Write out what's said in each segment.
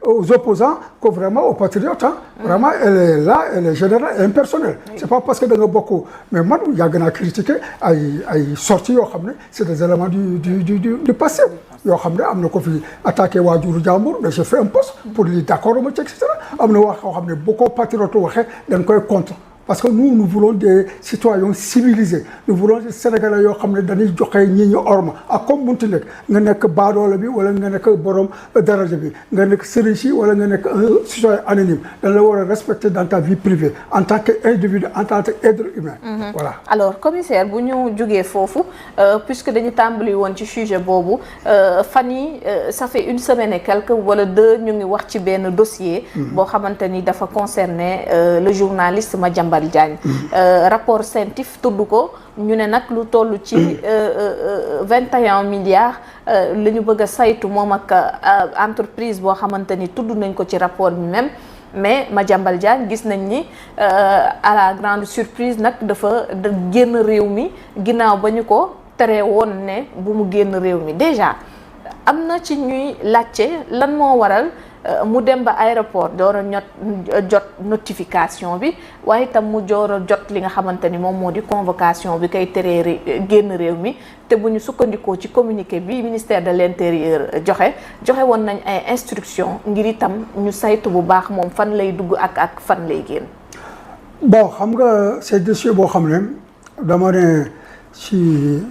aux opposants que vraiment aux patriotes. Hein. Vraiment, elle est là, elle est générale et impersonnelle. Oui. C'est pas parce que da nga bokk mais man yàgg naa critiquer ay sorties yoo xam ne c'est des éléments du passé. yoo xam ne am na ko fi attaqué waajuru jàmbur mais j'ai fait un post pour lui d'accord ma ci et cetera am na wax yoo xam ne bu ko patriote waxee dañ koy contre. Parce que nous voulons des citoyens civilisés nous voulons des Sénégalais yoo xam ne dañuy joxe ñi ñu orma ak comme munti nekk nga nekk baadoola bi wala nga nekk borom daraja bi nga nekk sëriñ si wala nga nekk un citoyen anonyme dañ la war a respecter dans ta vie privée en tant qu'individu en tant qu'être humain. Voilà. Alors commissaire bu ñu jógee foofu puisque dañu tàmbali woon ci sujet boobu fan yi ça fait une semaine et quelques wala deux ñu ngi wax ci benn dossier. boo xamante ni dafa concerner le journaliste Madiambal Diagne. Rapport CENTIF tudd ko ñu ne nag lu toll ci 21 milliards la ñu bëgg a saytu moom ak entreprise boo xamante ni tudd nañ ko ci rapport bi même mais Madiambal Diagne gis nañ ni à la grande surprise nag dafa génn réew mi ginnaaw ba ñu ko tere woon ne bu mu génn réew mi déjà am na ci ñuy laajte lan moo waral mu dem ba aéroport door a jot notification bi waaye itam mu door a jot li nga xamante ni moom moo di convocation bi kay teree génn réew mi te bu ñu sukkandikoo ci communiqué bi ministère de l'intérieur joxe woon nañ ay instructions ngir itam ñu saytu bu baax moom fan lay dugg ak fan lay génn. Bon xam nga c'est dossier boo xam ne dama ne ci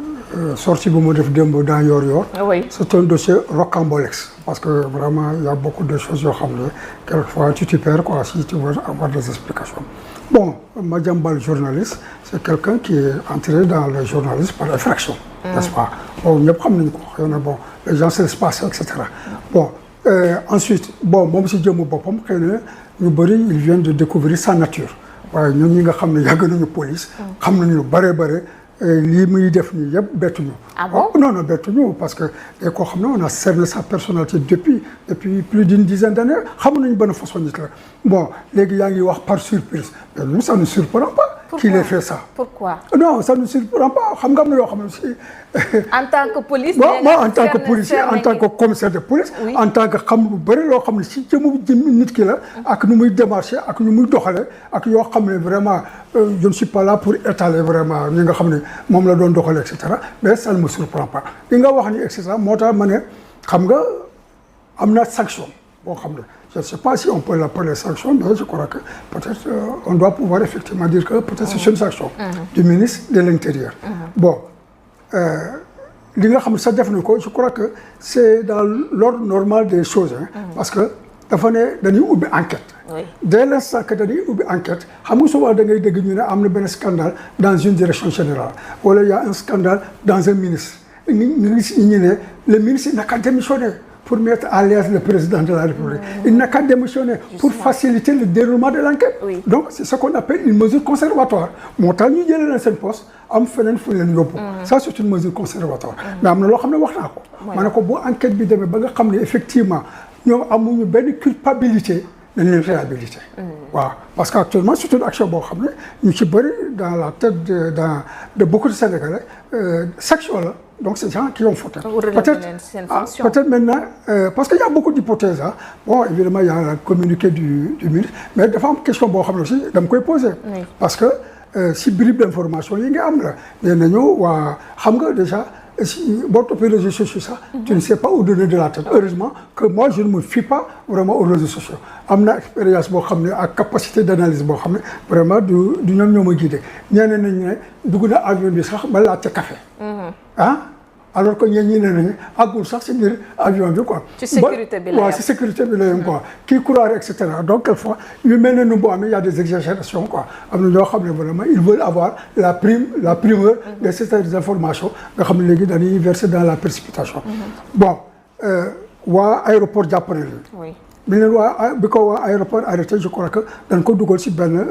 sortie bu mu def démb dans Yoor-Yoor. Oui. C'est un dossier rocambolesque parce que vraiment il y a beaucoup de choses yoo xam ne quelquefois tu t'y perds quoi si tu veux avoir des explications. Bon Madiambal journaliste c'est quelqu'un qui est entré dans le journalisme par effraction. N'est-ce pas bon ñëpp xam nañu ko xëy na bon les gens se laissent passer et cetera. Bon ensuite bon moom si jëmmu boppam xëy na ñu bëri ils viennent de découvrir sa nature waaye ñun ñi nga xam ne yàgg nañu police. xam nañu lu bare. lii muy def nii yëpp bettuñu. Ah bon? Non bettuñu parce que koo xam ne on a cerné sa personnalité depuis plus d'une dizaine d'années xam nañu benn façon nit la bon léegi yaa ngi wax par surprise mais nous ça ne nous surprend pas. Qu'il ait fait ça. Pourquoi? Non ça ne nous surprend pas xam nga am na yoo xam ne si. En tant que police. moi en tant que policier en tant que commissaire de police. Oui. En tant que xam lu bëri loo xam ne si jëmu nit ki la. ak nu muy démarcher ak nu muy doxalee ak yoo xam ne vraiment je ne suis pas là pour étaler vraiment ñi nga xam ne moom la doon doxalee et cetera mais ça ne me surprend pas li nga wax ni et cetera moo tax ma ne xam nga am na sanction boo xam ne. Je ne sais pas si on peut l'appeler sanction, mais je crois que peut-être on doit pouvoir effectivement dire que peut-être c'est une sanction du ministre de l'Intérieur. Bon, li nga xam ne sax def na ko je crois que c'est dans l'ordre normal des choses parce que dafa ne dañuy ubbi enquête. Oui. Dès l'instant que dañuy ubbi enquête xam nga souvent da ngay dégg ñu ne am na benn scandale dans une direction générale wala il y a un scandale dans un ministre ñu ne le ministre n'a qu'à démissionner pour mettre à l'aise le président de la République. Il n'a qu'à démissionner pour faciliter le déroulement de l'enquête. Oui. Donc c'est ce qu'on appelle une mesure conservatoire. moo tax ñu jëlee leen seen poste am feneen fu leen yóbbu. Ça c'est une mesure conservatoire. mais am na loo xam ne wax naa ko. ma ne ko bu enquête bi demee ba nga xam ne effectivement ñoom amuñu benn culpabilité dañ leen réhabilité. waaw parce que actuellement c'est une action boo xam ne ñu ci bëri dans la tête de beaucoup de Sénégalais section la. Donc c'est des gens qui ont fauté. Peut-être maintenant, parce qu'il y a beaucoup d'hypothèses. Bon, évidemment, il y a le communiqué du ministre, mais dafa am question boo xam ne aussi dama koy poser. Parce que si bribe d'information yi nga am la nee nañu waa xam nga déjà si boo toppee réseaux sociaux sax tu ne sais pas où donner de la tête. Heureusement que moi je ne me fie pas vraiment aux réseaux sociaux. am na expérience boo xam ne ak capacité d'analyse boo xam ne vraiment du ñoom ñoo ma guidé ñeneen nañu ne dugg na avion bi sax ba laajte café. Alors que ñi ne nañu àggul sax ci biir avion bi quoi. ci sécurité bi la waaw ci sécurité bi la yem quoi. kii couloir et cetera donc quelquefois yu mel ne nu boo amee y a des exagérations quoi am na ñoo xam ne vraiment ils veulent avoir la primeur de certaines informations nga xam ne léegi dañuy verser dans la précipitation. Bon waa aéroport jàpp na leen. bi leen bi ko waa aéroport arrêté je crois que dañ ko dugal ci benn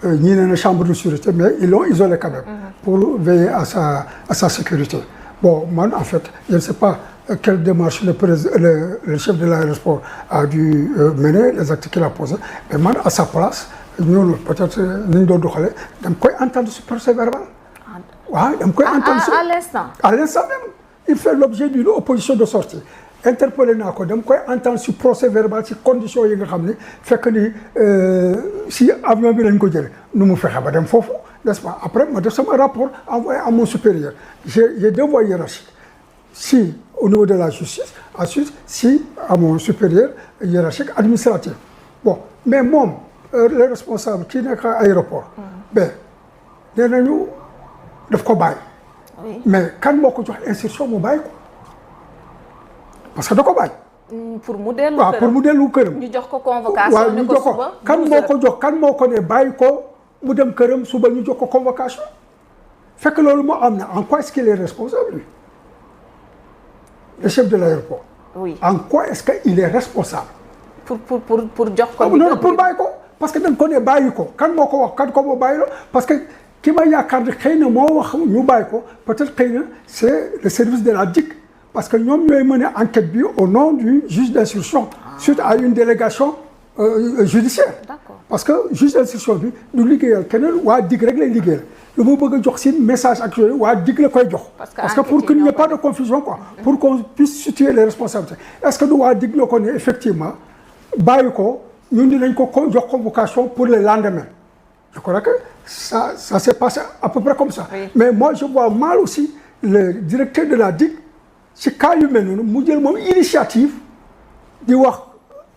ñii ne na chambre de sûreté mais ils l'ont isolé quand même. pour veiller à sa sécurité. Bon, moi, en fait, je ne sais pas quelle démarche le chef de l'aéroport a dû mener, les actes qu'il a posés, mais moi, à sa place, nous, peut-être, nous devons entendre ce procès verbal. À l'instant? À l'instant même. Il fait l'objet d'une opposition de sortie. interpellé naa ko dama koy entendre sur procès verbal ci conditions yi nga xam ne fekk ni si avion bi lañ ko jëlee nu mu fexe ba dem foofu n'est-ce pas après ma def sama rapport envoyé à mon supérieur j'ai deux voies hiérarchiques si au niveau de la justice ensuite si à mon supérieur hiérarchique administratif bon mais moom les responsables ci nekk aéroport ben nee nañu daf ko bàyyi mais kan moo ko jox instruction mu bàyyi ko parce que da ko bàyyi. pour mu dellu këram waaw pour mu dellu këram. ñu jox ko convocation ne ko suba kan moo ko jox kan moo ko ne bàyyi ko mu dem këram suba ñu jox ko convocation fekk loolu moo am na en quoi est-ce qu'il est responsable lui le chef de l'aéroport. oui en quoi est-ce qu'il est responsable. pour jox ko. non pour bàyyi ko parce que dañ ko ne bàyyi ko kan moo ko wax kan ko moo bàyyi la parce que ki ma yaakaar ne xëy na moo wax ñu bàyyi ko peut-être xëy na c'est le service de la DIC. parce que ñoom ñooy mener enquête bi au nom du juge d'instruction suite à une délégation judiciaire. D'accord. parce que juge d'instruction bi du liggéeyal keneen waa DIC rek lay liggéeyal lu ma bëgg a jox si message ak yooyu waa DIC la koy jox. parce que pour qu'il n'y ait pas de confusion quoi. pour qu'on puisse situer les responsabilités est-ce que du waa DIC la ko ne effectivement bàyyi ko ñun dinañ ko jox convocation pour le lendemain je crois que ça s'est passé à peu près comme ça. Oui. mais moi je vois mal aussi le directeur de la DIC. ci cas yu mel noonu mu jël moom initiative di wax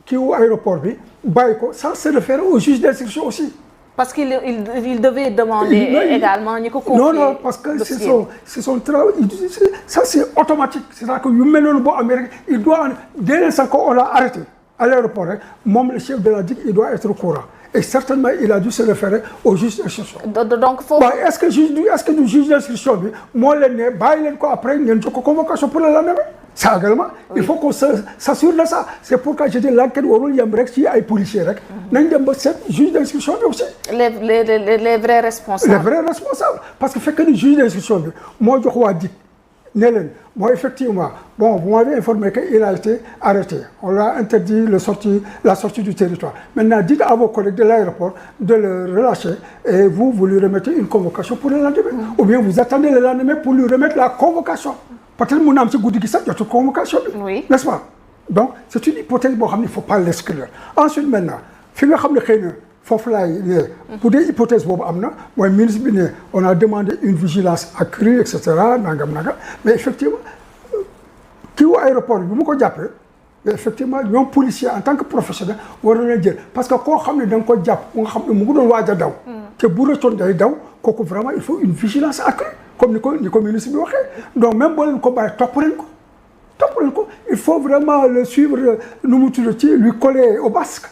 kii wu aéroport bi bàyyi ko sans se référer au juge d'instruction aussi. parce qu'il devait demander également ñi ko confier. non parce que c'est son travail ça c'est automatique c'est-à-dire que yu mel noonu boo amee rek il doit dès l'instant qu'on l'a arrêté à l'aéroport rek moom le chef de la DIC il doit être au courant et certainement il a dû se référer au juge d'instruction. donc foofu. est-ce que du juge d'instruction bi moo leen ne bàyyi leen ko après ngeen jox ko convocation pour le lendemain. ça également oui. Il faut qu'on s'assure de ça c'est pourquoi je dis l'enquête warul yem rek ci ay policiers rek. nañ dem ba seet juge d'instruction bi aussi. les vrais responsables. les vrais responsables parce que fekk ni juge d'instruction bi moo jox waa DIC ne leen bon effectivement bon vous m'avez informé qu'il a été arrêté on l'a interdit la sortie du territoire maintenant dites à vos collègues de l'aéroport de le relâcher et vous lui remettez une convocation pour le lendemain ou bien vous attendez le lendemain pour lui remettre la convocation peut-être mun na am ci guddi gi sax jotul convocation bi oui. N'est-ce pas donc c'est une hypothèse boo xam ne il faut pas l'exclure ensuite maintenant fi nga xam ne xëy na foofu laay lee bu dee hypothèse boobu am na mooy ministre bi ne on a demandé une vigilance accrue et cetera nangam mais effectivement kii wu aéroport bi mu ko jàppee mais effectivement ñoom policier en tant que professionnel war na leen jël parce que koo xam ne da nga ko jàpp mu nga xam ne mu ngi doon waaj a daw te bu rëccoon day daw kooku vraiment il faut une vigilance accrue comme ni ko ministre bi waxee donc même boo leen ko bàyyi topp leen ko il faut vraiment le suivre nu mu tudd ci lui coller au basque.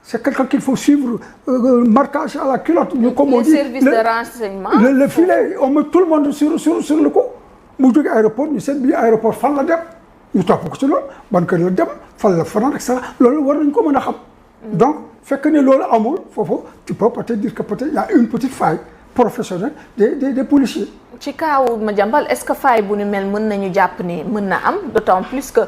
C'est quelqu'un qu'il faut suivre, marquage à la culotte. Comme on dit, les services de renseignement. Le filet, on met tout le monde sur le coup. Mu jóge aéroport ñu seet bi aéroport fan la dem ñu topp ko ci loolu ban kër la dem fan la fanaan et cetera loolu war nañ ko mën a xam. donc fekk ne loolu amul foofu tu peux peut-être dire que peut-être y a une petite faille professionnelle des policiers. ci kaawu Madiambal est-ce que faille bu ni mel mën nañu jàpp ne mën na am d'autant plus que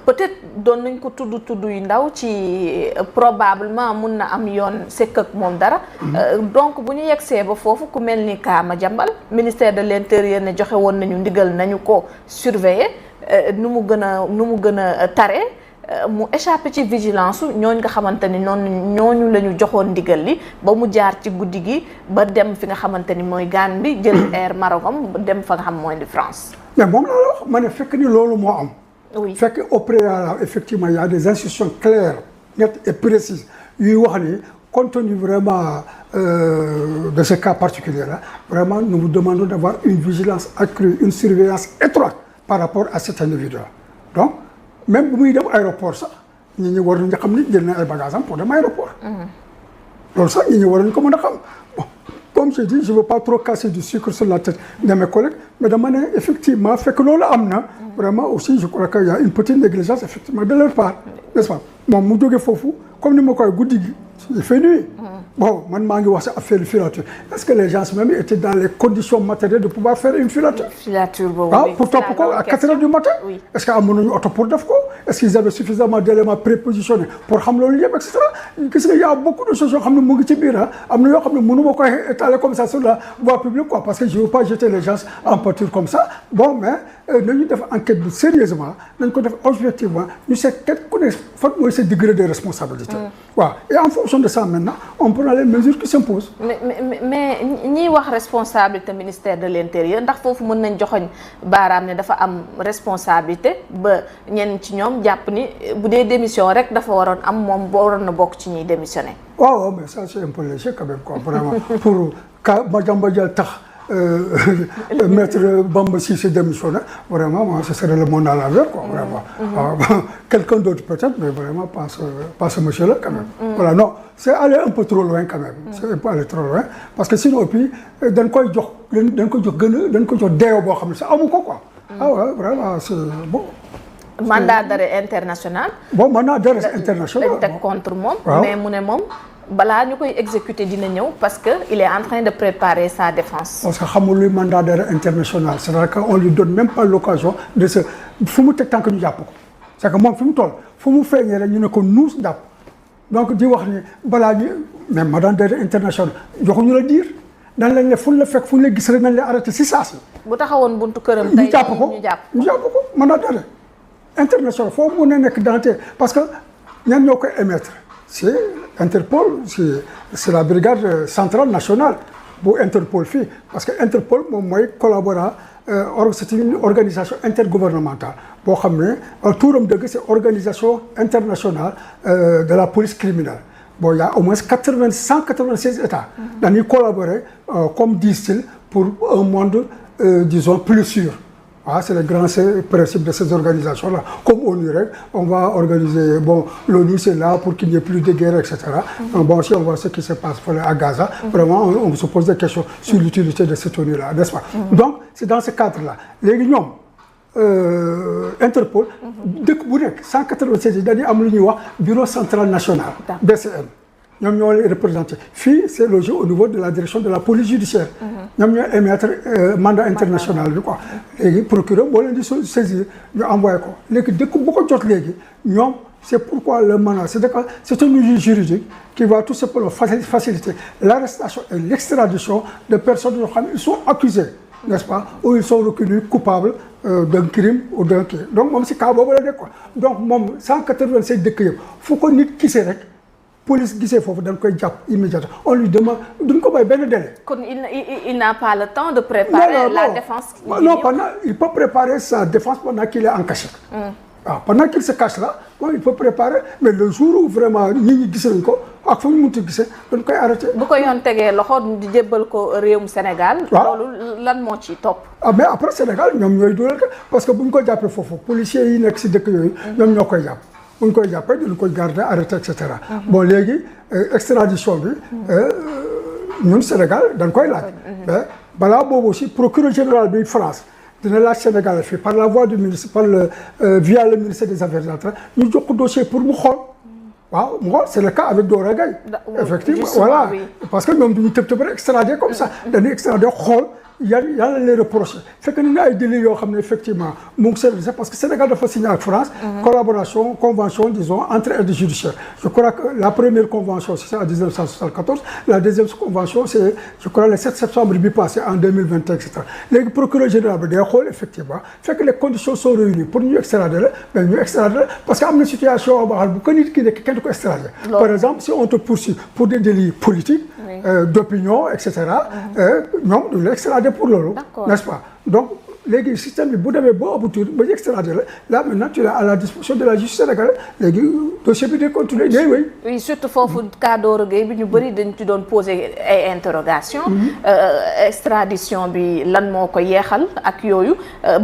peut-être doon nañ ko tudd yu ndaw ci probablement mën na am yoon sekk ak moom dara. donc bu ñu yegsee ba foofu ku mel ni kaa Madiambal ministère de l'intérieur ne joxe woon nañu ndigal nañu ko surveiller nu mu gën a tare. mu échappé ci vigilance ñooñu nga xamante ni ñooñu la ñu joxoon ndigal li ba mu jaar ci guddi gi ba dem fi nga xamante ni mooy Gambie jël air Marogam ba dem fa nga xam mooy di France. mais moom la wax ma ne fekk ni loolu moo am. oui fekk au préalable effectivement il y a des instructions claires nettes et précises yuy wax ni compte tenu vraiment de ce cas particulier là vraiment nous vous demandons d'avoir une vigilance accrue une surveillance étroite par rapport à cet individu là donc. même bu muy dem aéroport sax ñi war nañu xam ni jël na ay bagages am pour dem aéroport. loolu sax ñi war nañu ko mën a xam bon comme je dis je veux pas trop casser du sucre sur la tête de mes collègues mais dama ne effectivement fekk loolu am na. vraiment aussi je crois que y a une petite négligence effectivement de leur part n'est-ce pas moom mu jógee foofu comme ni ma koy guddi gi il fait nuit. bon man maa ngi wax sa affaire filature est-ce que les gens même étaient dans les conditions matérielles de pouvoir faire une filature. filature boobu ah pour topp ko à 4 heures du matin. oui est-ce que amoon nañu oto pour def ko est-ce qu'ils avaient suffisamment d'éléments prépositionnés pour xam loolu yëpp et cetera gis nga y a beaucoup de choses yoo xam ne mu ngi ci biir ah am na yoo xam ne mënu ma koy étaler comme ça sur la voie publique quoi parce que je veux pas jeter les gens en pâture comme ça bon mais nañu def enquête bi sérieusement nañ ko def objectivement ñu seet kenn ku ne fan mooy sa degré de responsabilité. waaw et en fonction de ça maintenant on prend les mesures qui s'imposent. mais ñiy wax responsabilité ministère de l'intérieur ndax foofu mën nañ joxoñ baaraam ne dafa am responsabilité ba ñenn ci ñoom jàpp ni bu dee démission rek dafa waroon am moom waroon na bokk ci ñuy démissionner. waaw mais ça c'est un peu léger quand même quoi vraiment pour ka Madiambal Diagne tax maître Bamba Cissé démissionné vraiment moi ce serait le monde à l'envers quoi vraiment. waaw quelqu'un d'autre peut-être mais vraiment pas ce monsieur-là quand même. voilà non c'est aller un peu trop loin quand même. c'est un peu aller trop loin parce que sinon puis dañ koy jox dañ ko jox deew boo xam ne sax amu ko quoi. ah ouais vraiment c'est bon. mandat d'arrêt international. bon mandat d'arrêt international. lañ teg contre moom. mais mu ne moom balaa ñu koy exécuter dina ñëw parce que il est en train de préparer sa défense. parce que xamul luy mandat d'arrêt international c'est-à-dire qu'on lui donne même pas l'occasion de se fu mu teg tànk ñu jàpp ko c'est que moom fi mu toll fu mu feeñee rek ñu ne ko nuus jàpp donc di wax ni balaa ñu même mandat d'arrêt international joxuñu la diir dañ lañ ne fu la fekk fu la gis rek nañ la arrêté si saa si. bu taxawoon buntu këram tey ñu jàpp ko mandat d'arrêt international foo mun a nekk dans parce que ñan ñoo koy émettre c'est Interpol c'est la brigade centrale nationale bu Interpol fii parce que Interpol moom mooy collaborer c'est une organisation intergouvernementale boo xam ne tuuram dëgg c'est organisation internationale de la police criminelle bon il y a au moins 196 États dañuy collaborer comme disent-ils pour un monde disons plus sûr. Ah, c'est le grand principe de ces organisations-là. Comme ONU, on va organiser, bon, l'ONU c'est là pour qu'il n'y ait plus de guerre, etc. Bon, si on voit ce qui se passe à Gaza, vraiment, on se pose des questions sur l'utilité de cette ONU-là, n'est-ce pas? Donc, c'est dans ce cadre-là. Les ñoom Interpol, dëkk bu nekk 196 dañuy am lu ñuy wax bureau central national, BCN. ñoom ñoo lay représenté fii c'est logé au niveau de la direction de la police judiciaire. ñoom ñooy émettre mandat international bi quoi. léegi procureur moo leen di saisir ñu envoyé ko léegi dëkk bu ko jot léegi ñoom c'est pourquoi le mandat c'est une mesure juridique qui va tout simplement faciliter l'arrestation et l'extradition de personnes yoo xam ne ils sont accusés n'est-ce pas ou ils sont reconnus coupables d'un crime ou d'un kii donc moom si cas boobu la nekk quoi donc moom 187 dëkk yëpp fu ko nit gisee rek. police gisee foofu dañ koy jàpp immédiatement on lui demande duñ ko may benn délai. kon il n'a pas le temps de préparer la défense. non il peut préparer sa défense pendant qu'il est en cachette. waaw pendant qu'il se cache là bon il peut préparer mais le jour où vraiment nit ñi gis nañ ko ak fu ñu mënti gisee dañ koy arrêté. bu ko yoon tegee loxo di jébbal ko réewum Sénégal. waaw loolu lan moo ciy topp. ah mais après Sénégal ñoom ñooy dugal ko parce que bu ñu ko jàppee foofu policiers yi nekk si dëkk yooyu. ñoom ñoo koy jàpp. bu ñu koy jàppee dañu koy garder arrêté et cetera. bon léegi extradition bi ñun Sénégal dañ koy laaj. mais balaa boobu aussi procureur général bi France dina laaj Sénégal fii par la voie du ministre via le ministère des Affaires étrangères ñu jox ko dossier pour mu xool. waaw mu xool c'est le cas avec Dora Gaye. effectivement voilà parce que ñoom duñu tëb rek extrader comme ça dañuy extrader xool. yàlla lay reproché fekk ni ay délits yoo xam ne effectivement mu ngi service parce que Sénégal dafa signé ak France collaboration convention disons entre aides judiciaires je crois que la première convention c'est en 1974 la deuxième convention c'est je crois le 7 septembre bi passé en 2021 et cetera léegi procureur général bi day xool effectivement fekk les conditions sont réunies pour ñu extrader la mais ñu extrader la parce que am na situation boo xam bu ko nit ki nekk kenn du ko extrader par exemple si on te poursuit pour des délits politiques d'opinion et cetera ñoom du la extrader pour loolu n'est-ce pas donc léegi système bi bu demee ba aboutir ba ñu extrader la là maintenant tu es à la disposition de la justice sénégalaise léegi dossier bi day continuer day wéy. oui surtout foofu cas Doro Gueye bi ñu bëri dañ ci doon poser ay interrogations. extradition bi lan moo ko yeexal ak yooyu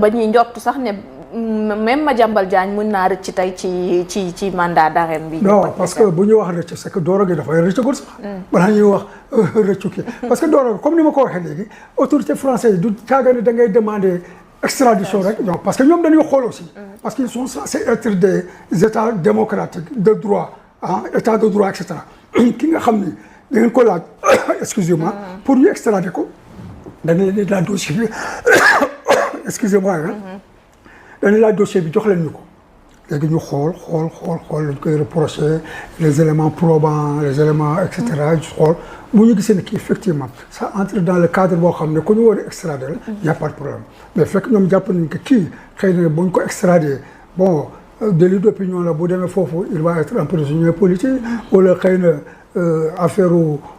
ba ñuy njort sax ne même Madiambal Diagne mën naa rëcc tey ci mandat d'arrêt bi. non parce que bu ñu wax rëcc c'est que Doro Gueye dafay rëccagul sax. balaa ñuy wax rëccu kii parce que Doro comme ni ma ko waxee léegi autorité française du caaga ne da ngay demander extradition rek non parce que ñoom dañuy xool aussi. parce qu'ils sont censés être des états démocratiques de droit ah état de droit et cetera ki nga xam ni da ngeen ko laaj excusez-moi pour ñu extrader ko dañu leen di laaj dossier bi excusez-moi dañu laaj dossier bi jox leen ñu ko léegi ñu xool lañ koy reprocher les éléments probants les éléments et cetera xool bu ñu gisee ne kii effectivement ça entre dans le cadre boo xam ne ku ñu war a extrader la y a pas de problème mais fekk ñoom jàpp nañ que kii xëy na bu ñu ko extrader bon délit d'opinion la bu demee foofu il va être un prisonnier politique wala xëy na affaire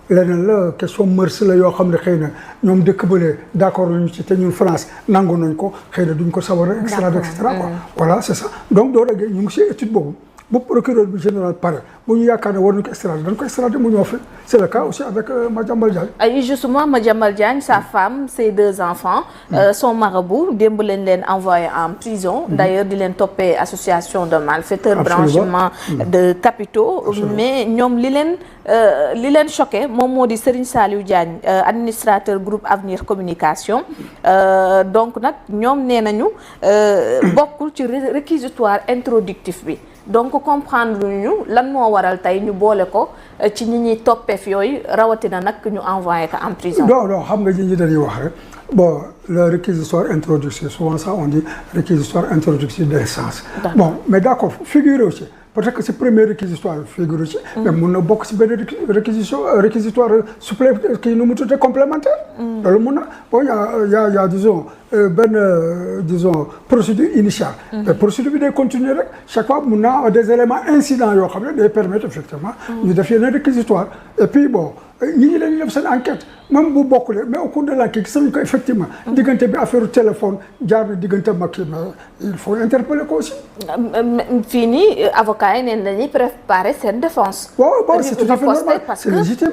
leneen la question mœurs la yoo xam ne xëy na ñoom dëkk bële d'accord nañu ci te ñun France nangu nañ ko xëy na duñ ko savoir extrader et cetera quoi voilà c'est ça donc doo régee ñu ngi si étude boobu bu procureur bi général pare bu ñu yaakaar ne war nañu ko extrader dañ ko extrader mu ñëw fi c'est le cas aussi avec Madiambal Diagne. ay justement Madiambal Diagne sa femme ses 2 enfants son marabout démb leen envoyé en prison d'ailleurs di leen toppee association de malfaiteurs blanchiment de capitaux mais ñoom li leen choqué moom moo di Serigne Saliou Diagne administrateur groupe Avenir Communication donc nag ñoom nee nañu bokkul ci réquisitoire introductif bi donc comprendre ñu lan moo waral tey ñu boole ko ci ñi ñuy toppeef yooyu rawatina nag ñu envoyé ko en prison. non xam nga ñi dañuy wax rek bon le réquisitoire introductif souvent ça on dit réquisitoire introductif d'instance. Bon mais d'accord figurez aussi peut-être que c'est premier réquisitoire figure ci mais mun na bokk ci benn réquisitoire supplémentaire kii nu mu tuddee complémentaire loolu mun na bon y a disons disons procédure initiale mais procédure bi day continuer rek chaque fois mun na des éléments incidents yoo xam ne day permettre effectivement ñu def yeneen réquisitoire et puis bon ñi dañuy def seen enquête même bu bokkule mais au cours de l'enquête gis nañu ko effectivement diggante bi affaire téléphone jaar na diggante Macky mais il faut interpeller ko aussi fii nii avocat yi neen dañuy préparer seen défense waaw c'est tout à fait normal c'est légitime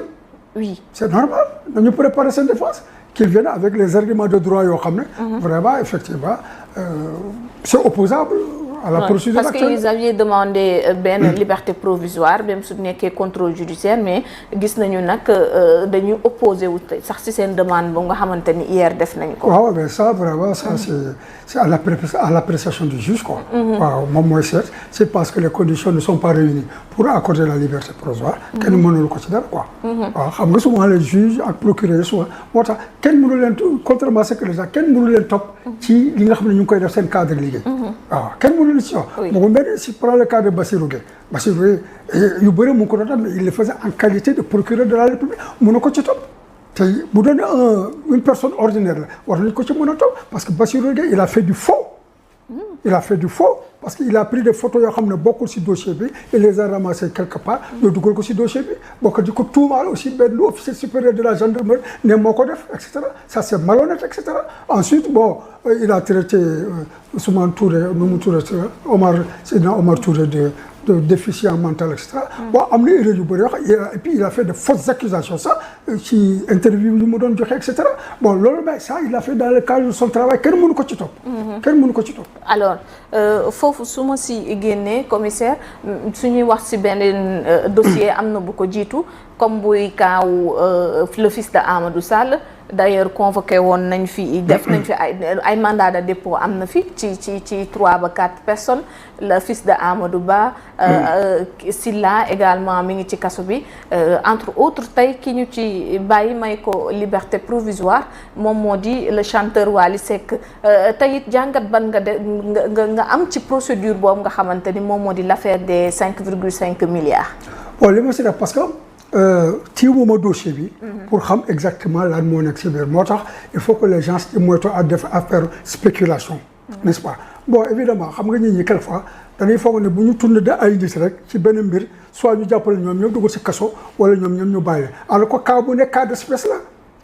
oui c'est normal dañu préparer seen défense qu'ils viennent avec les arguments de droit yoo xam ne vraiment effectivement c'est opposable à la procédure parce que ils avaient demandé benn liberté provisoire même su nekkee contrôle judiciaire mais gis nañu nag dañuy opposé wu sax ci seen demande bu nga xamante ni hier def nañ ko. waaw mais ça vraiment ça c'est à l'appréciation du juge quoi. waaw moom mooy seet c'est parce que les conditions ne sont pas réunies pour accorder la liberté provisoire. kenn mënul ko ci dara quoi. waaw xam nga souvent les juges ak procureurs souvent moo tax kenn mënu leen contrairement à ce que les gens kenn mënu leen topp ci li nga xam ne ñu ngi koy def seen cadre liggéey. waaw kenn mënu moo mel si prend le cas de Bassirou Gueye yu bëri mu ngi ko doon mais il le faisait en qualité de procureur de la République mun na ko ci topp te bu doon une personne ordinaire la war nañu ko ci mën a topp parce que Bassirou Gueye il a fait du faux parce que il a pris des photos yoo xam ne bokkul si dossier bi il les a ramassées quelque part ñoo dugal ko si dossier bi bokk di ko tuumaal aussi benn officier supérieur de la gendarmerie ne moo ko def et cetera ça c'est malhonnête et cetera ensuite bon il a traité Ousmane Touré nu mu Touré Seydina Omar Touré de déficient mental et cetera bon am na erreur yu bëri wax et puis il a fait de fausses accusations ça ci interview yu mu doon joxe et cetera bon loolu mais ça il a fait dans le cadre de son travail kenn mënu ko ci topp alors foofu su ma si génnee commissaire suñuy wax si benn dossier am na bu ko jiitu comme buy kaaw le fils de Amadou Sall d'ailleurs convoqué woon nañ fi def nañ fi ay mandat de dépôt am na fi ci 3 ba 4 personnes le fils de Amadou Ba Silla également mi ngi ci kaso bi entre autres tey ki ñu ci bàyyi may ko liberté provisoire moom moo di le chanteur Wally Seck tey it jàngat ban nga am ci procédure boobu nga xamante ni moom moo di l'affaire des 5,5 milliards. bon li ma si def parce que tiiwuma dossier bi pour xam exactement lan moo nekk si biir moo tax il faut que les gens di moytu à def affaire spéculation n'est-ce pas bon évidemment xam nga nit ñi quelquefois dañuy foog ne bu ñu tourné de ay nit rek ci benn mbir soit ñu jàppale ñoom ñoom dugal si kaso wala ñoom ñu bàyyi alors que cas bu nekk cas d'espèce la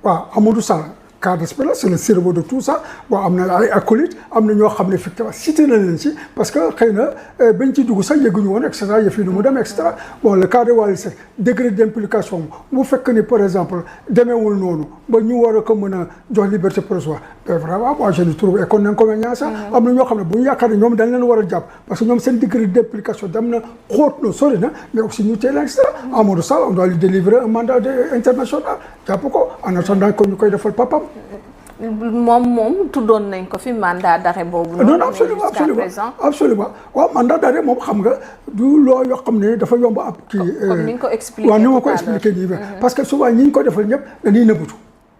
waaw Amadou Sall cas d'espèce la c'est le cerveau de tout ça bon am na ay acolytes am na ñoo xam ne effectivement cité na leen si parce que xëy na bañ ci dugg sax yëguñu woon et cetera yëf yi nu mu dem et cetera bon le cas de Wally Seck degré d'implication bu fekk ni par exemple demeewul noonu ba ñu war a ko mën a jox liberté provisoire mais vraiment moi je ne trouve aucun inconvénient ça am na ñoo xam ne bu ñu yaakaar ne ñoom dañ leen war a jàpp parce que ñoom seen degré d'implication dem na xóot na sori na mais aussi ñu teel et cetera Amadou Sall on doit lui délivrer un mandat international jàpp ko en attendant que ñu koy defal papam moom tuddoon nañ ko fi mandat d'arrêt boobu. non absolument waaw mandat d'arrêt moom xam nga du loo yoo xam ne dafa yomb ab kii. comme ni nga ko expliqué waaw ni ma ko expliqué nii parce que souvent ñi ñu ko defal ñëpp dañuy nëbbatu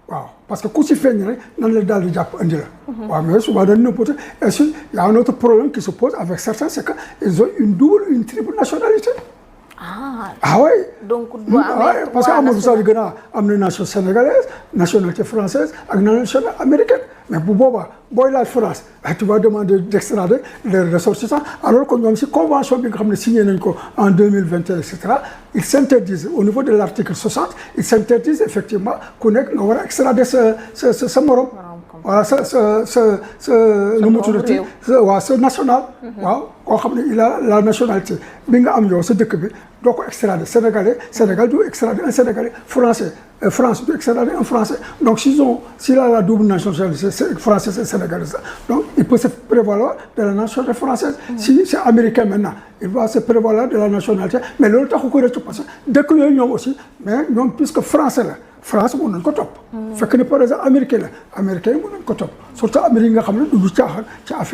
waaw parce que ku si feeñ rek nan la daal di jàpp andi la. waaw mais souvent dañuy nëbbatu et puis y a un autre problème qui se pose avec certains c'est que ils ont une triple nationalité. Ah oui. Donc parce que Amadou Sall gën a am na nation sénégalaise nationalité française ak nationalité américaine mais bu boobaa booy laaj France tu vas demander d'extrader les ressortissants alors que ñoom si convention bi nga xam ne signé nañ ko en 2021 et cetera ils s'interdisent au niveau de l'article 60 ils s'interdisent effectivement ku nekk nga war a extrader sa morom. voilà nu mu tuddati waaw sa national. waaw koo xam ne il a la nationalité bi nga am yow sa dëkk bi doo ko extrader Sénégal du extrader un Sénégalais français France du extrader un Français donc s'il a la double nationalité française et sénégalaise donc il peut se prévaloir de la nationalité française. Si c'est américain maintenant il va se prévaloir de la nationalité mais loolu taxu ko rëcc parce que dëkk yooyu ñoom aussi mais ñoom puisque français la. France mën nañ ko topp. fekk ni par exemple américain yi mën nañ ko topp surtout Amérique nga xam ne du caaxaan ci affaire